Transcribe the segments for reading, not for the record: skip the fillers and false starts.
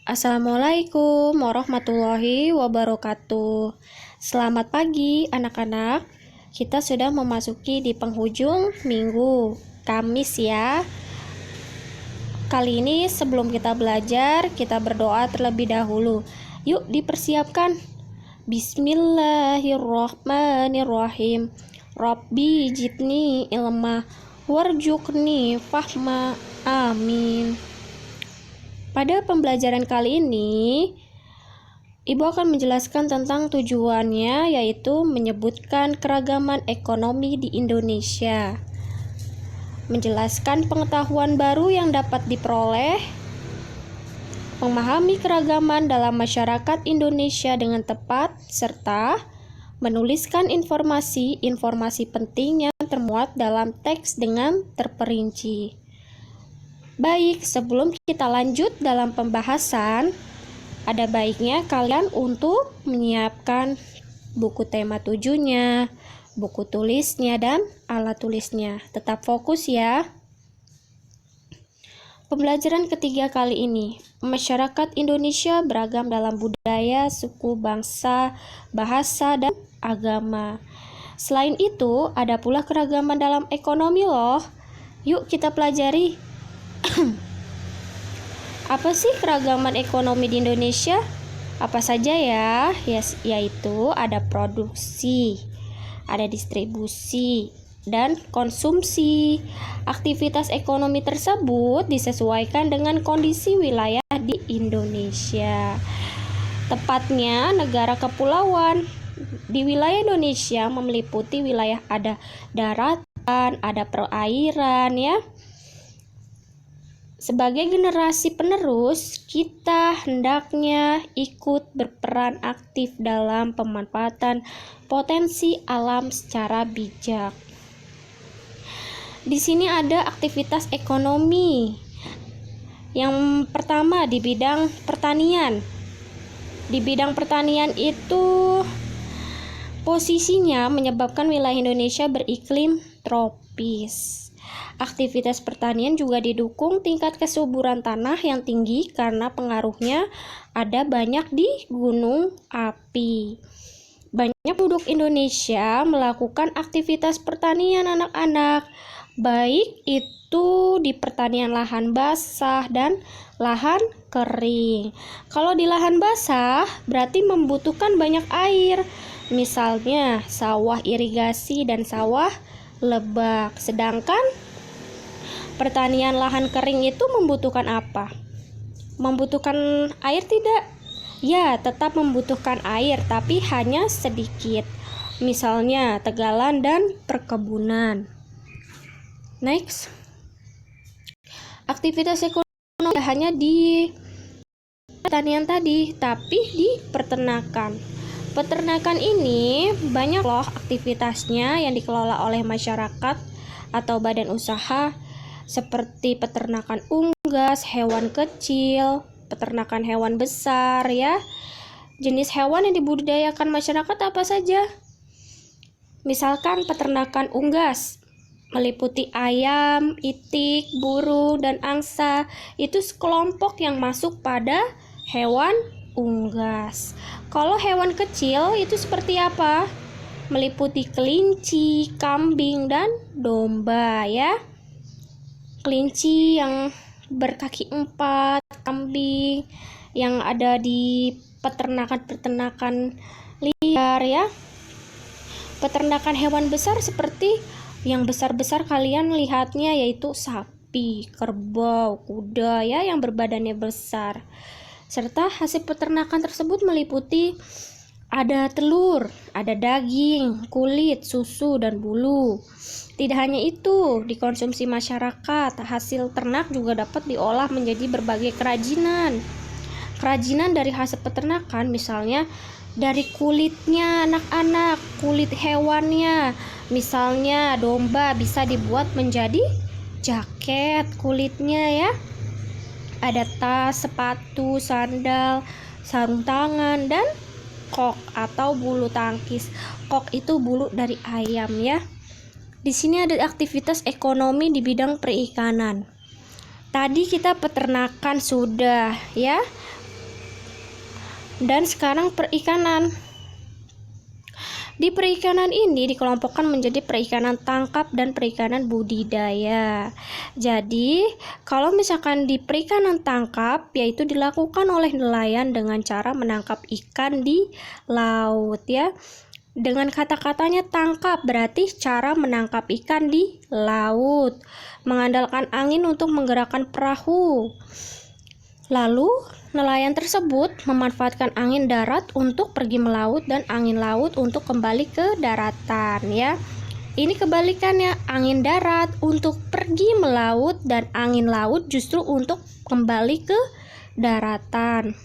Assalamualaikum warahmatullahi wabarakatuh. Selamat pagi anak-anak. Kita sudah memasuki di penghujung minggu Kamis ya. Kali ini sebelum kita belajar, kita berdoa terlebih dahulu. Yuk dipersiapkan. Bismillahirrahmanirrahim. Rabbi jidni ilma warjukni fahma. Amin. Pada pembelajaran kali ini, Ibu akan menjelaskan tentang tujuannya, yaitu menyebutkan keragaman ekonomi di Indonesia, menjelaskan pengetahuan baru yang dapat diperoleh, memahami keragaman dalam masyarakat Indonesia dengan tepat, serta menuliskan informasi penting yang termuat dalam teks dengan terperinci. Baik, sebelum kita lanjut dalam pembahasan, ada baiknya kalian untuk menyiapkan buku tema 7-nya, buku tulisnya, dan alat tulisnya. Tetap fokus ya. Pembelajaran ketiga kali ini, masyarakat Indonesia beragam dalam budaya, suku, bangsa, bahasa, dan agama. Selain itu, ada pula keragaman dalam ekonomi loh. Yuk kita pelajari. Apa sih keragaman ekonomi di Indonesia? Apa saja ya? Yaitu ada produksi, ada distribusi, dan konsumsi. Aktivitas ekonomi tersebut disesuaikan dengan kondisi wilayah di Indonesia. Tepatnya negara kepulauan. Di wilayah Indonesia meliputi wilayah ada daratan, ada perairan ya. Sebagai generasi penerus, kita hendaknya ikut berperan aktif dalam pemanfaatan potensi alam secara bijak. Di sini ada aktivitas ekonomi. Yang pertama di bidang pertanian. Di bidang pertanian itu posisinya menyebabkan wilayah Indonesia beriklim tropis. Aktivitas pertanian juga didukung tingkat kesuburan tanah yang tinggi karena pengaruhnya ada banyak di gunung api. Banyak penduduk Indonesia melakukan aktivitas pertanian anak-anak, baik itu di pertanian lahan basah dan lahan kering. Kalau di lahan basah berarti membutuhkan banyak air, misalnya sawah irigasi dan sawah lebak. Sedangkan pertanian lahan kering itu membutuhkan apa? Membutuhkan air tidak? Ya, tetap membutuhkan air, tapi hanya sedikit. Misalnya tegalan dan perkebunan. Next. Aktivitas ekonomi hanya di pertanian tadi, tapi di peternakan. Peternakan ini banyak loh aktivitasnya yang dikelola oleh masyarakat atau badan usaha, seperti peternakan unggas, hewan kecil, peternakan hewan besar ya. Jenis hewan yang dibudidayakan masyarakat apa saja? Misalkan peternakan unggas meliputi ayam, itik, burung, dan angsa. Itu sekelompok yang masuk pada hewan unggas. Kalau hewan kecil itu seperti apa? Meliputi kelinci, kambing, dan domba ya. Kelinci yang berkaki 4, kambing yang ada di peternakan liar ya. Peternakan hewan besar seperti yang besar-besar kalian lihatnya, yaitu sapi, kerbau, kuda ya, yang berbadannya besar. Serta hasil peternakan tersebut meliputi ada telur, ada daging, kulit, susu, dan bulu. Tidak hanya itu, dikonsumsi masyarakat, hasil ternak juga dapat diolah menjadi berbagai kerajinan. Kerajinan dari hasil peternakan, misalnya dari kulitnya anak-anak, kulit hewannya. Misalnya domba bisa dibuat menjadi jaket kulitnya ya. Ada tas, sepatu, sandal, sarung tangan, dan kok atau bulu tangkis. Kok itu bulu dari ayam ya. Di sini ada aktivitas ekonomi di bidang perikanan. Tadi kita peternakan sudah ya. Dan sekarang perikanan. Di perikanan ini dikelompokkan menjadi perikanan tangkap dan perikanan budidaya. Jadi, kalau misalkan di perikanan tangkap, yaitu dilakukan oleh nelayan dengan cara menangkap ikan di laut ya. Dengan kata-katanya tangkap berarti cara menangkap ikan di laut, mengandalkan angin untuk menggerakkan perahu. Lalu, nelayan tersebut memanfaatkan angin darat untuk pergi melaut dan angin laut untuk kembali ke daratan ya. Ini kebalikannya, angin darat untuk pergi melaut dan angin laut justru untuk kembali ke daratan.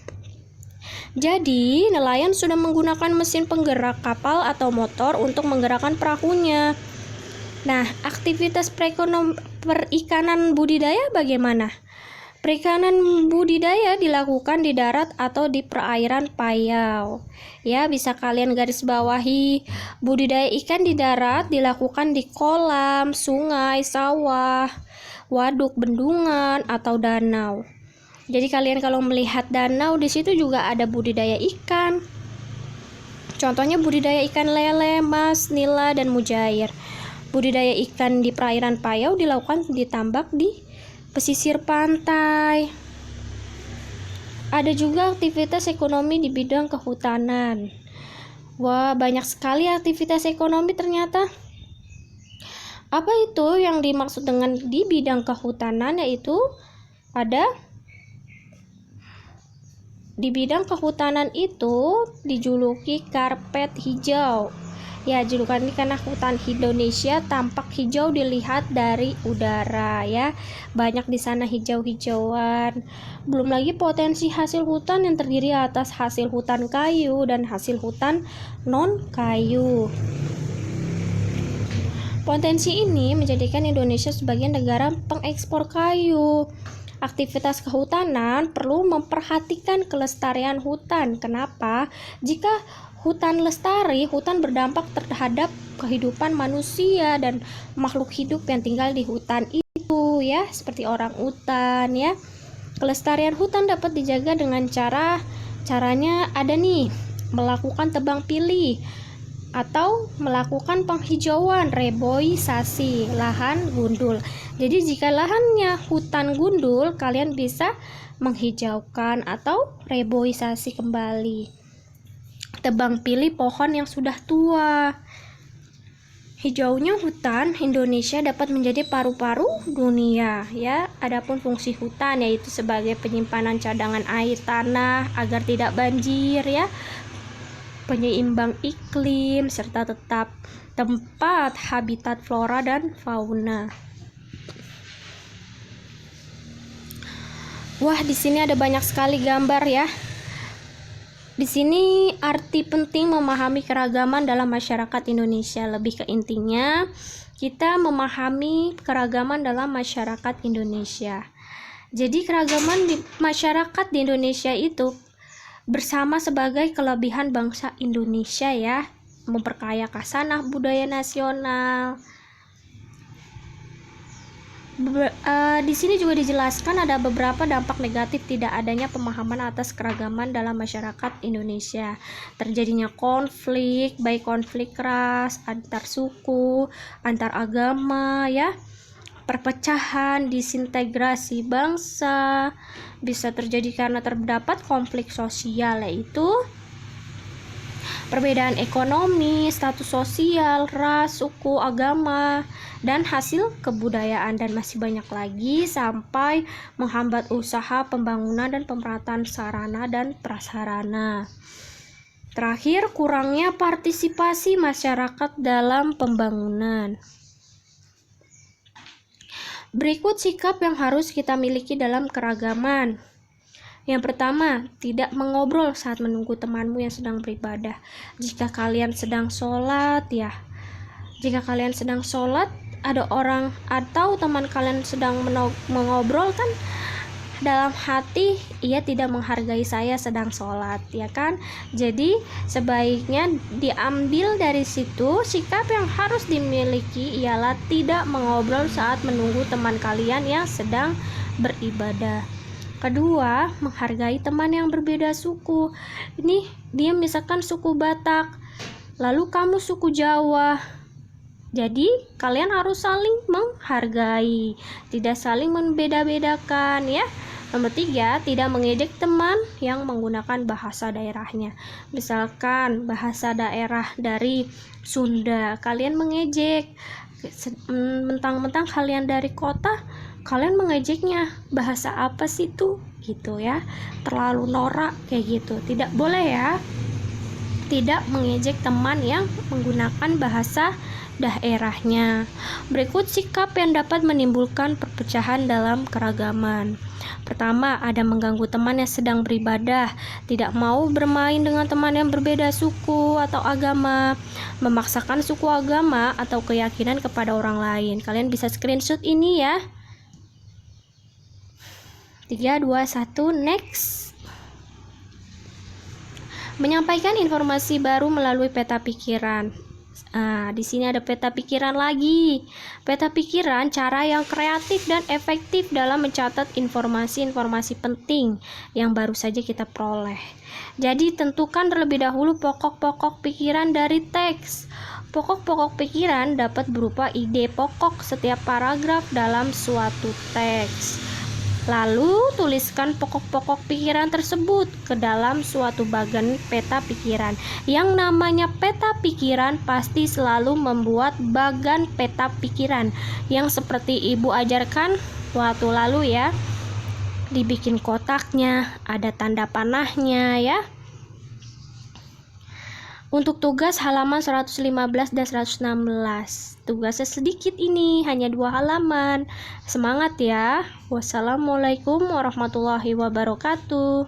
Jadi, nelayan sudah menggunakan mesin penggerak kapal atau motor untuk menggerakkan perahunya. Nah, aktivitas perikanan budidaya bagaimana? Perikanan budidaya dilakukan di darat atau di perairan payau. Ya, bisa kalian garis bawahi. Budidaya ikan di darat dilakukan di kolam, sungai, sawah, waduk, bendungan, atau danau. Jadi kalian kalau melihat danau, di situ juga ada budidaya ikan. Contohnya budidaya ikan lele, mas, nila, dan mujair. Budidaya ikan di perairan payau dilakukan di tambak di pesisir pantai. Ada juga aktivitas ekonomi di bidang kehutanan. Wah, banyak sekali aktivitas ekonomi ternyata. Apa itu yang dimaksud dengan di bidang kehutanan? Yaitu ada di bidang kehutanan itu dijuluki karpet hijau. Ya, julukan ini karena hutan Indonesia tampak hijau dilihat dari udara ya. Banyak di sana hijau-hijauan. Belum lagi potensi hasil hutan yang terdiri atas hasil hutan kayu dan hasil hutan non-kayu. Potensi ini menjadikan Indonesia sebagai negara pengekspor kayu. Aktivitas kehutanan perlu memperhatikan kelestarian hutan. Kenapa? Jika hutan lestari, hutan berdampak terhadap kehidupan manusia dan makhluk hidup yang tinggal di hutan itu ya, seperti orang utan ya. Kelestarian hutan dapat dijaga dengan caranya ada nih, melakukan tebang pilih atau melakukan penghijauan, reboisasi lahan gundul. Jadi jika lahannya hutan gundul, kalian bisa menghijaukan atau reboisasi kembali. Tebang pilih pohon yang sudah tua. Hijaunya hutan Indonesia dapat menjadi paru-paru dunia ya. Adapun fungsi hutan yaitu sebagai penyimpanan cadangan air tanah agar tidak banjir ya, penyeimbang iklim serta tetap tempat habitat flora dan fauna. Wah, di sini ada banyak sekali gambar ya. Di sini arti penting memahami keragaman dalam masyarakat Indonesia. Lebih ke intinya, kita memahami keragaman dalam masyarakat Indonesia. Jadi keragaman di masyarakat di Indonesia itu bersama sebagai kelebihan bangsa Indonesia ya, memperkaya khasanah budaya nasional. Di sini juga dijelaskan ada beberapa dampak negatif tidak adanya pemahaman atas keragaman dalam masyarakat Indonesia. Terjadinya konflik, baik konflik ras, antar suku, antar agama ya. Perpecahan, disintegrasi bangsa bisa terjadi karena terdapat konflik sosial, yaitu perbedaan ekonomi, status sosial, ras, suku, agama, dan hasil kebudayaan, dan masih banyak lagi sampai menghambat usaha pembangunan dan pemerataan sarana dan prasarana. Terakhir, kurangnya partisipasi masyarakat dalam pembangunan. Berikut sikap yang harus kita miliki dalam keragaman. Yang pertama, tidak mengobrol saat menunggu temanmu yang sedang beribadah. Jika kalian sedang sholat ya, ada orang atau teman kalian sedang mengobrol kan, dalam hati ia tidak menghargai saya sedang sholat ya kan. Jadi sebaiknya diambil dari situ, sikap yang harus dimiliki ialah tidak mengobrol saat menunggu teman kalian yang sedang beribadah. Kedua, menghargai teman yang berbeda suku. Ini dia misalkan suku Batak, lalu kamu suku Jawa. Jadi kalian harus saling menghargai, tidak saling membeda-bedakan ya. Nomor 3, tidak mengejek teman yang menggunakan bahasa daerahnya. Misalkan bahasa daerah dari Sunda, kalian mengejek. Mentang-mentang kalian dari kota, kalian mengejeknya. Bahasa apa sih tuh? Gitu ya. Terlalu norak kayak gitu. Tidak boleh ya. Tidak mengejek teman yang menggunakan bahasa daerahnya. Berikut sikap yang dapat menimbulkan perpecahan dalam keragaman. Pertama, ada mengganggu teman yang sedang beribadah, tidak mau bermain dengan teman yang berbeda suku atau agama, memaksakan suku agama atau keyakinan kepada orang lain. Kalian bisa screenshot ini ya. 3, 2, 1, next. Menyampaikan informasi baru melalui peta pikiran. Di sini ada peta pikiran lagi. Peta pikiran cara yang kreatif dan efektif dalam mencatat informasi-informasi penting yang baru saja kita peroleh. Jadi tentukan terlebih dahulu pokok-pokok pikiran dari teks. Pokok-pokok pikiran dapat berupa ide pokok setiap paragraf dalam suatu teks. Lalu tuliskan pokok-pokok pikiran tersebut ke dalam suatu bagan peta pikiran. Yang namanya peta pikiran pasti selalu membuat bagan peta pikiran yang seperti ibu ajarkan waktu lalu ya. Dibikin kotaknya, ada tanda panahnya ya. Untuk tugas halaman 115 dan 116. Tugasnya sedikit ini, hanya 2 halaman. Semangat ya. Wassalamualaikum warahmatullahi wabarakatuh.